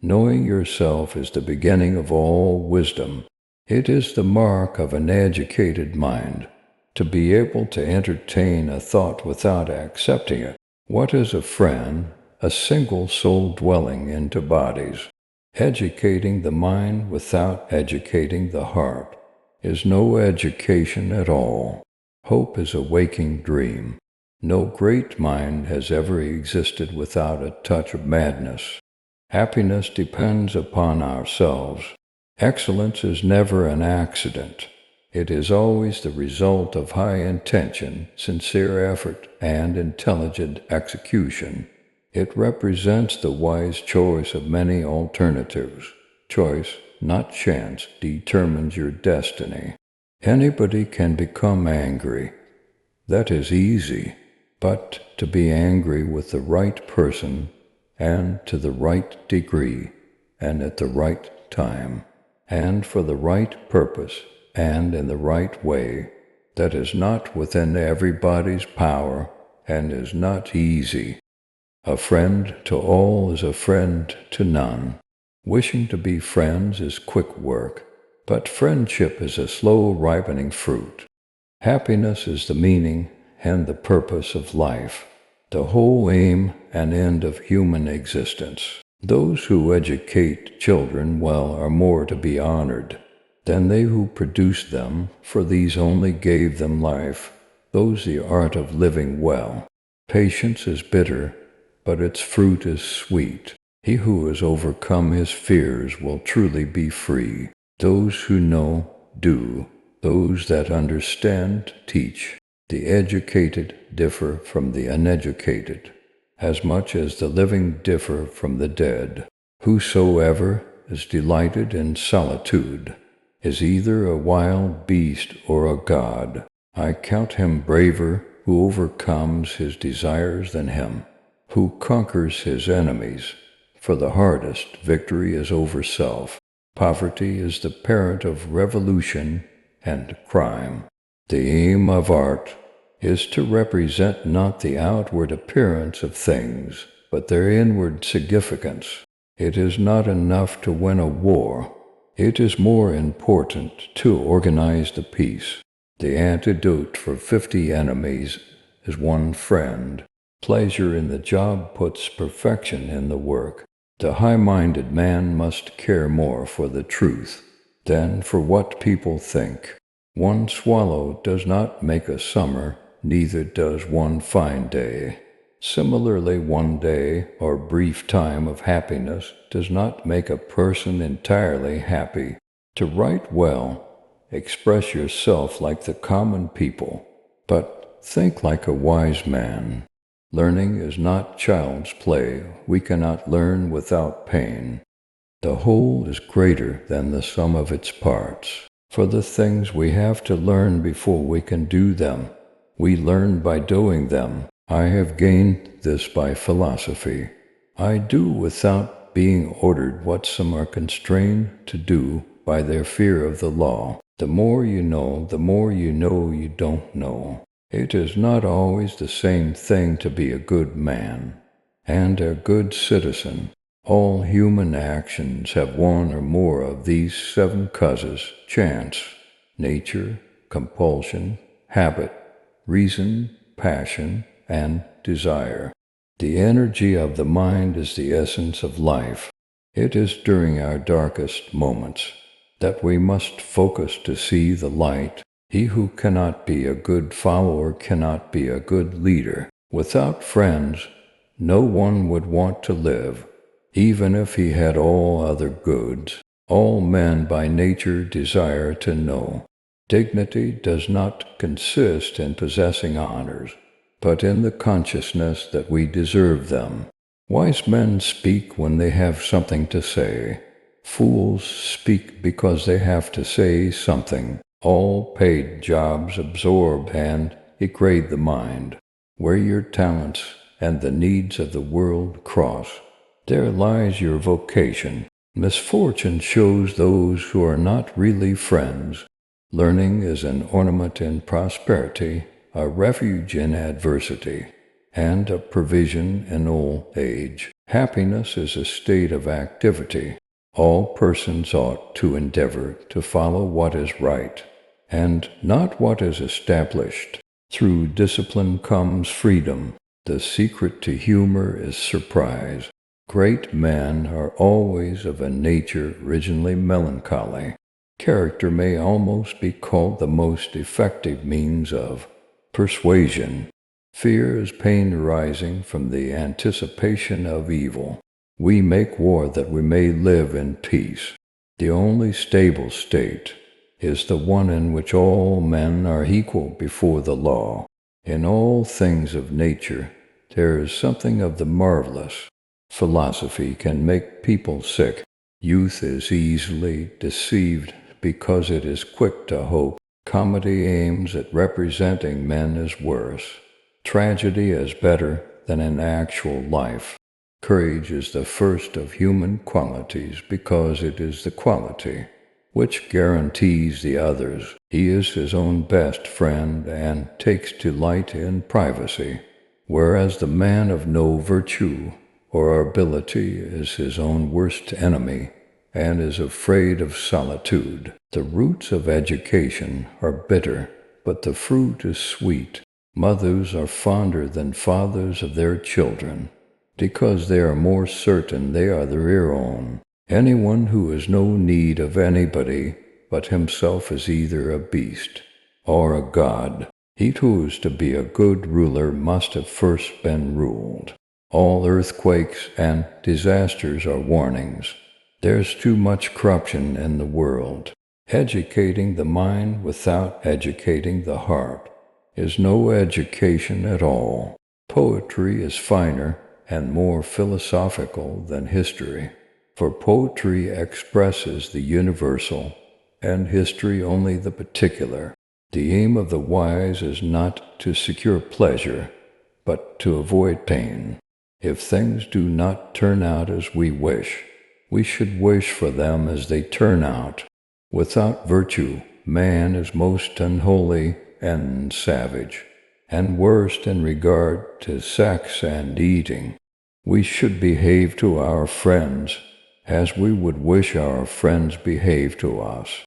Knowing yourself is the beginning of all wisdom. It is the mark of an educated mind, to be able to entertain a thought without accepting it. What is a friend? A single soul dwelling into bodies. Educating the mind without educating the heart is no education at all. Hope is a waking dream. No great mind has ever existed without a touch of madness. Happiness depends upon ourselves. Excellence is never an accident. It is always the result of high intention, sincere effort, and intelligent execution. It represents the wise choice of many alternatives. Choice, not chance, determines your destiny. Anybody can become angry. That is easy. But to be angry with the right person, and to the right degree, and at the right time, and for the right purpose, and in the right way, that is not within everybody's power, and is not easy. A friend to all is a friend to none. Wishing to be friends is quick work, but friendship is a slow ripening fruit. Happiness is the meaning and the purpose of life, the whole aim and end of human existence. Those who educate children well are more to be honored than they who produced them, for these only gave them life, those the art of living well. Patience is bitter, but its fruit is sweet. He who has overcome his fears will truly be free. Those who know, do. Those that understand, teach. The educated differ from the uneducated, as much as the living differ from the dead. Whosoever is delighted in solitude is either a wild beast or a god. I count him braver who overcomes his desires than him who conquers his enemies, for the hardest victory is over self. Poverty is the parent of revolution and crime. The aim of art is to represent not the outward appearance of things, but their inward significance. It is not enough to win a war. It is more important to organize the peace. The antidote for 50 enemies is one friend. Pleasure in the job puts perfection in the work. The high-minded man must care more for the truth than for what people think. One swallow does not make a summer, neither does one fine day. Similarly, one day or brief time of happiness does not make a person entirely happy. To write well, express yourself like the common people, but think like a wise man. Learning is not child's play. We cannot learn without pain. The whole is greater than the sum of its parts. For the things we have to learn before we can do them, we learn by doing them. I have gained this by philosophy. I do without being ordered what some are constrained to do by their fear of the law. The more you know you don't know. It is not always the same thing to be a good man and a good citizen. All human actions have one or more of these 7 causes: chance, nature, compulsion, habit, reason, passion, and desire. The energy of the mind is the essence of life. It is during our darkest moments that we must focus to see the light. He who cannot be a good follower cannot be a good leader. Without friends, no one would want to live, even if he had all other goods. All men by nature desire to know. Dignity does not consist in possessing honors, but in the consciousness that we deserve them. Wise men speak when they have something to say. Fools speak because they have to say something. All paid jobs absorb and degrade the mind. Where your talents and the needs of the world cross, there lies your vocation. Misfortune shows those who are not really friends. Learning is an ornament in prosperity, a refuge in adversity. and of provision in old age. Happiness is a state of activity. All persons ought to endeavor to follow what is right, and not what is established. Through discipline comes freedom. The secret to humor is surprise. Great men are always of a nature originally melancholy. Character may almost be called the most effective means of persuasion. Fear is pain arising from the anticipation of evil. We make war that we may live in peace. The only stable state is the one in which all men are equal before the law. In all things of nature, there is something of the marvelous. Philosophy can make people sick. Youth is easily deceived because it is quick to hope. Comedy aims at representing men as worse. Tragedy is better than in actual life. Courage is the first of human qualities because it is the quality which guarantees the others. He is his own best friend and takes delight in privacy, whereas the man of no virtue or ability is his own worst enemy and is afraid of solitude. The roots of education are bitter, but the fruit is sweet. Mothers are fonder than fathers of their children, because they are more certain they are their own. Anyone who has no need of anybody but himself is either a beast or a god. He who is to be a good ruler must have first been ruled. All earthquakes and disasters are warnings. There's too much corruption in the world. Educating the mind without educating the heart is no education at all. Poetry is finer and more philosophical than history, for poetry expresses the universal and history only the particular. The aim of the wise is not to secure pleasure, but to avoid pain. If things do not turn out as we wish, we should wish for them as they turn out. Without virtue, man is most unholy and savage, and worst in regard to sex and eating. We should behave to our friends as we would wish our friends behave to us.